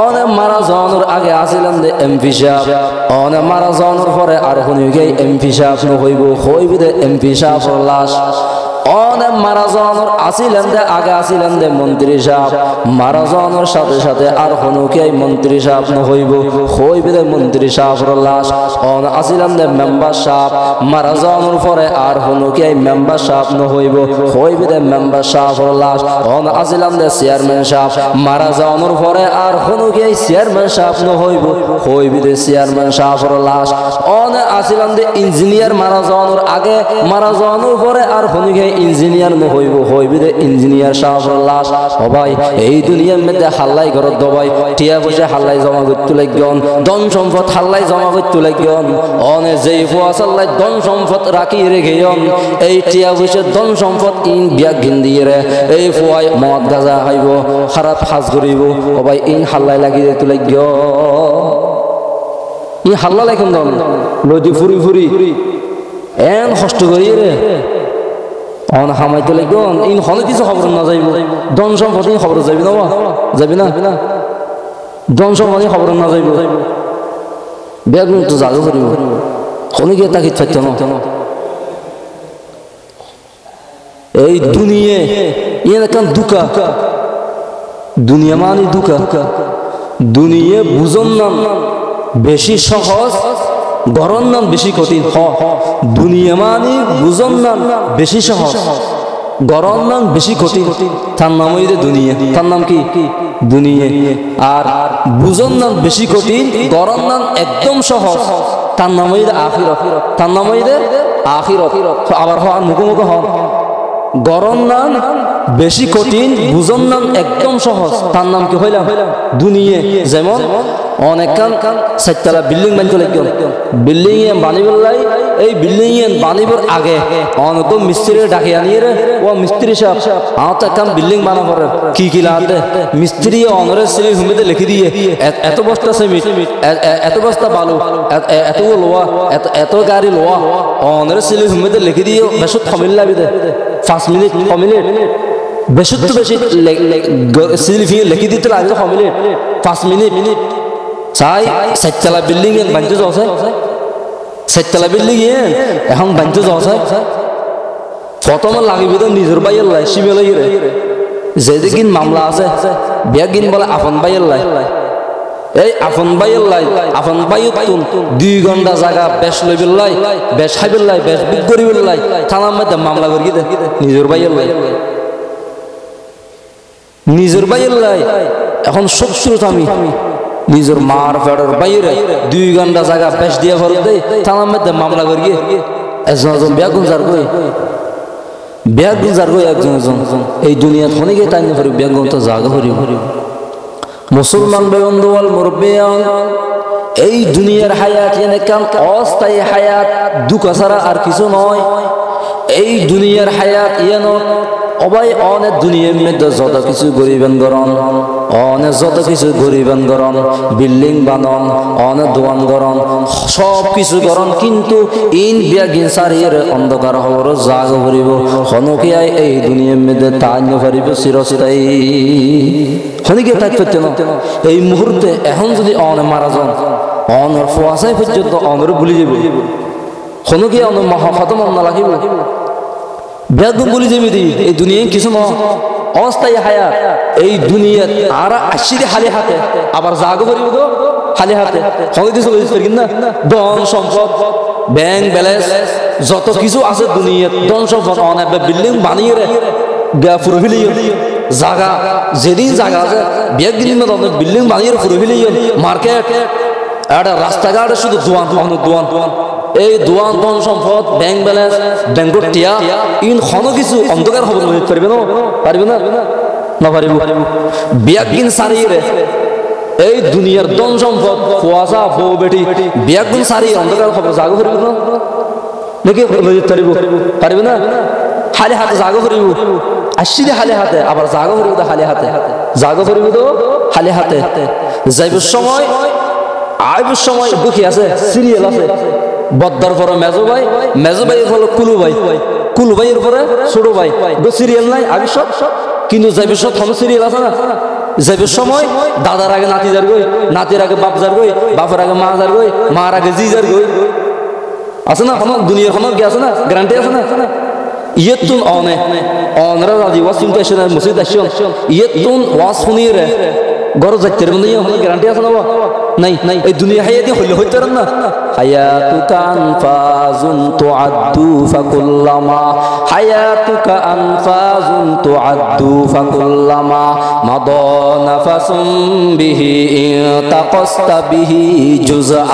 অনে মারা যাওয়ার আগে আসিলেন যে এমপি সাহেব অনে মারা যাওয়ার পরে আর শুনিকে এমপি সাহেব নহইব হইব দে এমপি সাহেবের লাশ অনে মারা যাওয়ার আসিলেন যে আগে আসিলেন যে মন্ত্রী সাহেব মারা যাওয়ার সাথে সাথে আর শুনুকে মন্ত্রী সাহেব নহইব হইব দে মন্ত্রী সাহেবের লাশ অন আসিলেন যে মেম্বার সাহেব মারা যাওয়ার পরে আর শুনুকে মেম্বার সাহেব নহইব হইব দে মেম্বার সাহেবের লাশ অন আসিলেন যে চেয়ারম্যান সাহেব মারা যাওয়ার পরে আর শুনুকে চেয়ারম্যান সাহেব নহইব হইব দে চেয়ারম্যান সাহেবের লাশ অন আসিলেন যে ইঞ্জিনিয়ার মারা যাওয়ার আগে মারা যাওয়ার পরে আর শুনুকে ইঞ্জিনিয়ার নহইব হইব দে ইঞ্জিনিয়ার সাহেবের লাশ সবাই এই দুনিয়ার মধ্যে হাল্লাই ঘরত দবাই টিয়া পয়সা হাল্লাই জমা করতে লাগন ধন সম্পদ হাল্লাই জমা করতে লাগন অনে যেই ফুয়া চাল্লাই ধন সম্পদ রাখি রেখেন এই টিয়া পয়সা ধন সম্পদ ইন বিয়া গিন্দিয়ে এই ফুয়াই মদ গাজা খাইব খারাপ সাজ করিব সবাই ইন হাল্লাই লাগি দিতে লাগ ই হাল্লা লাগুন দন নদী ফুরি ফুরি এন কষ্ট করি রে অন হামাইতে লাগন ইন হলে কিছু খবর না যাইব ধন সম্পদ ইন খবর যাবি না যাবি না ধন সম্পদ খবর না যাইব বেগুন তো জাগো করিব কোন গিয়ে তাকে থাকত না এই দুনিয়া ইয়ে কান দুকা দুনিয়া মানে দুকা দুনিয়া বুঝন নাম বেশি সহজ গরম নাম বেশি কঠিন দুনিয়া মানে বুঝন নাম বেশি সহজ গরম নাম বেশি কঠিন তার নাম হইলে দুনিয়া তার নাম কি দুনিয়া আর বুঝন নাম বেশি কঠিন গরম নাম একদম সহজ তার নাম হইলে আখিরাত তার নাম হইলে আখিরাত আবার হন মুখোমুখি হন গরম নাম বেশি কঠিন বুঝন নাম একদম সহজ তার নাম কি হইলাম দুনিয়া যেমন অনেক চারতলা বিল্ডিং বানিতে লাগবে বিল্ডিং বানিবলাই এই বিল্ডিং বানিবার আগে অনেক মিস্ত্রি ডাকে আনিয়ে রে ও মিস্ত্রি সাহেব আমার তো একটা বিল্ডিং বানাবার কি লাগবে মিস্ত্রি অনরের সিলি হুমিতে লিখে দিয়ে এত বস্তা সিমেন্ট এত বস্তা বালু এত লোয়া এত গাড়ি লোয়া অনরের সিলি হুমিতে লিখে দিয়ে বেশ কমিল লাগবে 5 মিনিট কমিলে বেশি তো বেশি সিলি ফিয়ে লিখে দিতে লাগবে কমিলে 5 মিনিট চাই চারতলা বিল্ডিং বানিতে যাচ্ছে চারতলা বিল্ডিং এখন বানিতে যাচ্ছে প্রথমে লাগিবি তো নিজের বাইয়ের লাই সিমে লাগি রে যেদিন মামলা আছে বেগিন বলে আপন বাইয়ের লাই এই আপন বাইয়ের লাই আপন বাইয়ের তুন 2 ঘন্টা জায়গা বেশ লইবেল লাই বেশ খাইবেল লাই বেশ বিক করিবেল লাই থানার মধ্যে মামলা করি দে নিজের বাইয়ের লাই নিজের বাইয়ের লাই এখন সব শুরু আমি নিজের মার ফেডর বাইরে 2 ঘন্টা জায়গা বেশ দিয়ে ভর দেয় থানার মধ্যে মামলা করি একজন বেগুন যার গই একজন এই দুনিয়া অনেকে তাই না করি বেগুন তো জাগা করি মুসলমান বেগুন দোয়াল মুরব্বিয়ান এই দুনিয়ার হায়াত এনেকাম অস্থায়ী হায়াত দুঃখ ছাড়া আর কিছু নয় এই দুনিয়ার হায়াত ইয়েন অবাই অনেক দুনিয়ার মধ্যে যত কিছু গরিবেন গরম অনেক যত কিছু গরিবেন গরম বিল্ডিং বানন অনেক দোয়ান গরম সব কিছু গরম কিন্তু ইন বিয়াগিন সারিয়ে অন্ধকার হবর জাগ ভরিব হনকিয়ায় এই দুনিয়ার মধ্যে তান্য ভরিব চিরস্থায়ী হনকে থাকতে না এই মুহূর্তে এখন যদি অনে মারা যান অনর ফুয়াশাই পর্যন্ত অনর ভুলি যাব হনকে অন মহাফাতম না লাগিব বেদম বলি যাবি দি এই দুনিয়ায় কিছু না অস্থায়ী হায়াত এই দুনিয়াত আর আশিরে হালে হাতে আবার জাগো করিব গো হালে হাতে সঙ্গে দিয়ে চলে যাবে না ধন সম্পদ ব্যাংক ব্যালেন্স যত কিছু আছে দুনিয়াত ধন সম্পদ অনেক বিল্ডিং বানিয়ে রে গা ফুরফিলি জায়গা যেদিন জায়গা আছে বেগদিন মধ্যে বিল্ডিং বানিয়ে ফুরফিলি মার্কেট একটা রাস্তাঘাটে শুধু দোয়ান এই দোয়ান ধন সম্পদ ব্যাংক ব্যালেন্স ব্যাংকর টিয়া ইন কোনো কিছু অন্ধকার খবর পারবে না পারিব বিয়াকিন সারিয়ে এই দুনিয়ার ধন সম্পদ কুয়াশা বউ বেটি বিয়াকিন সারি অন্ধকার খবর জাগো করিব না নাকি পারিব না হালে হাতে জাগো করিব আসিলে হালে হাতে আবার জাগো করিব তো হালে হাতে জাগো করিব তো হালে হাতে যাইবার সময় আইবার সময় দুঃখী আছে সিরিয়াল আছে বদ্দার পরে মেজো ভাই হলো কুলু ভাইয়ের পরে ছোট ভাই সিরিয়াল নাই আমি সব কিন্তু যাইবে সব কোনো সিরিয়াল আছে না যাইবার সময় দাদার আগে নাতি যার গই, নাতির আগে বাপ যার গই, বাপের আগে মা যার গই, মার আগে জি যার গই। আছে না কোনো দুনিয়ার কোনো কি আছে না, গ্যারান্টি আছে না? ইয়েতুন অনে অনরা রাজি ওয়াজ শুনতে আসেন মসজিদ আসেন, ইয়েতুন ওয়াজ শুনিয়ে রে ঘর যাইতে পারবেন না, কোনো গ্যারান্টি আছে না? নাই নাই। এই দুনিয়া হায়াতি হইলে হইতে পারেন না। হায়াতুকা আনফাজুন তুআদ্দু ফাকুল্লামা, হায়াতুকা আনফাজুন তুআদ্দু ফাকুল্লামা মাদা নাফাসুম বিহি ইতাকাসতা বিহি জুজআ।